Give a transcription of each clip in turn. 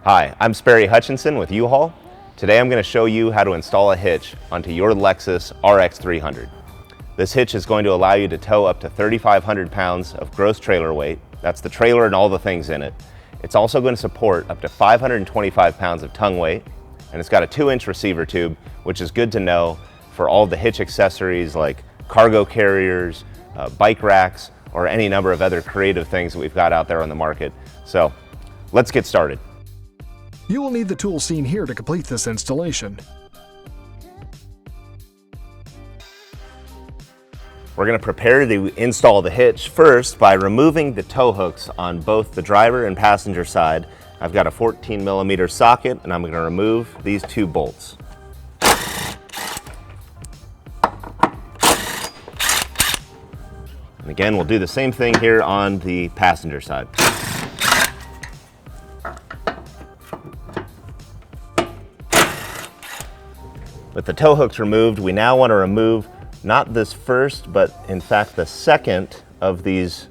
Hi, I'm Sperry Hutchinson with U-Haul. Today I'm going to show you how to install a hitch onto your Lexus RX300. This hitch is going to allow you to tow up to 3,500 pounds of gross trailer weight. That's the trailer and all the things in it. It's also going to support up to 525 pounds of tongue weight, and it's got a 2-inch receiver tube, which is good to know for all the hitch accessories like cargo carriers, bike racks, or any number of other creative things that we've got out there on the market. So let's get started. You will need the tools seen here to complete this installation. We're going to prepare to install the hitch first by removing the tow hooks on both the driver and passenger side. I've got a 14mm socket and I'm going to remove these 2 bolts. And again, we'll do the same thing here on the passenger side. With the tow hooks removed, we now want to remove not this first, but in fact the second of these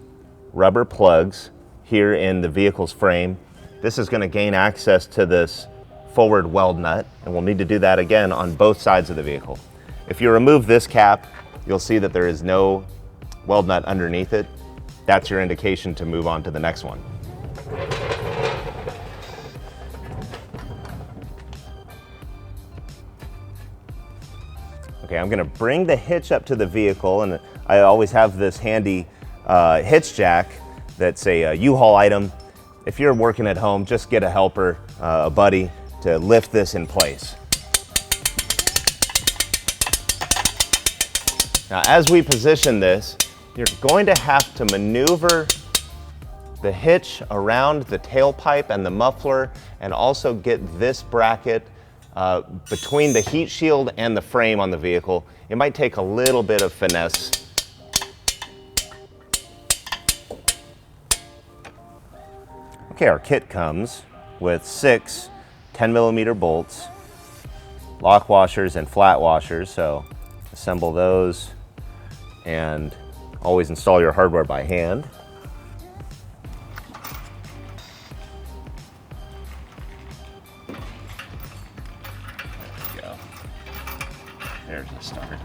rubber plugs here in the vehicle's frame. This is going to gain access to this forward weld nut, and we'll need to do that again on both sides of the vehicle. If you remove this cap, you'll see that there is no weld nut underneath it. That's your indication to move on to the next one. Okay, I'm going to bring the hitch up to the vehicle, and I always have this handy hitch jack that's a U-Haul item. If you're working at home, just get a helper, a buddy, to lift this in place. Now, as we position this, you're going to have to maneuver the hitch around the tailpipe and the muffler, and also get this bracket between the heat shield and the frame on the vehicle. It might take a little bit of finesse. Okay, our kit comes with 6 10mm bolts, lock washers and flat washers, so assemble those and always install your hardware by hand. There's the start.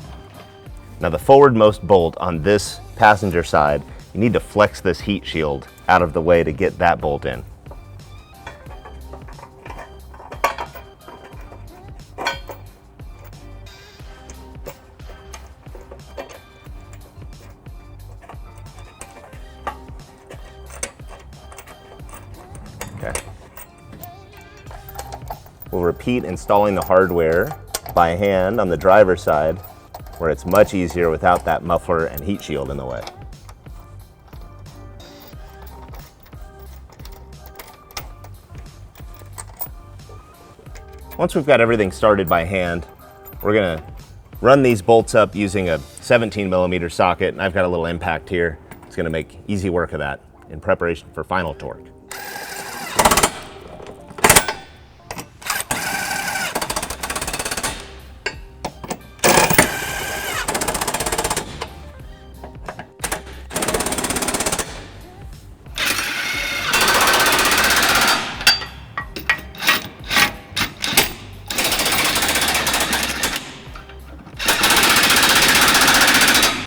Now the forwardmost bolt on this passenger side, you need to flex this heat shield out of the way to get that bolt in. Okay. We'll repeat installing the hardware by hand on the driver's side, where it's much easier without that muffler and heat shield in the way. Once we've got everything started by hand, we're going to run these bolts up using a 17mm socket, and I've got a little impact here. It's going to make easy work of that in preparation for final torque.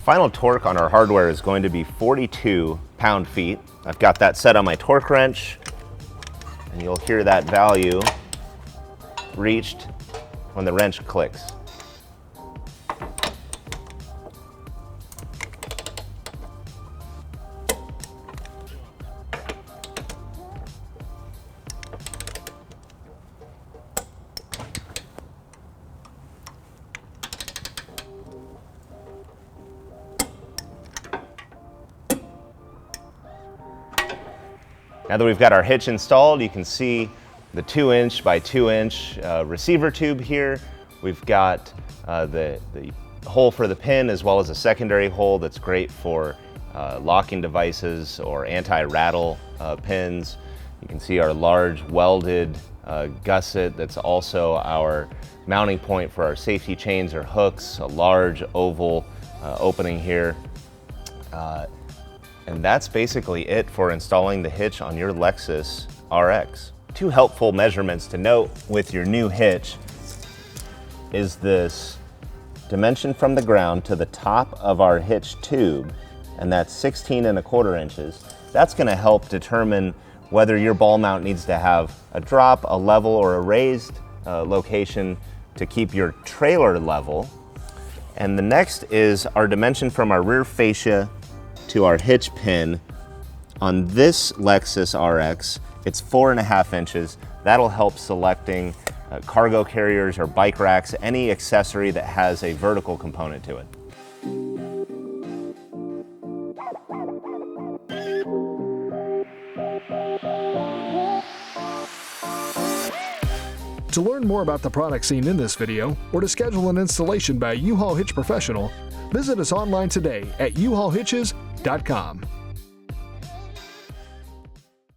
Final torque on our hardware is going to be 42 pound-feet. I've got that set on my torque wrench, and you'll hear that value reached when the wrench clicks. Now that we've got our hitch installed, you can see the 2-inch by 2-inch receiver tube here. We've got the hole for the pin, as well as a secondary hole that's great for locking devices or anti-rattle pins. You can see our large welded gusset that's also our mounting point for our safety chains or hooks, a large oval opening here. And that's basically it for installing the hitch on your Lexus RX. Two helpful measurements to note with your new hitch is this dimension from the ground to the top of our hitch tube, and that's 16¼ inches. That's going to help determine whether your ball mount needs to have a drop, a level, or a raised location to keep your trailer level. And the next is our dimension from our rear fascia to our hitch pin. On this Lexus RX, it's 4½ inches. That'll help selecting cargo carriers or bike racks, any accessory that has a vertical component to it. To learn more about the products seen in this video, or to schedule an installation by U-Haul Hitch Professional, visit us online today at uhaulhitches.com.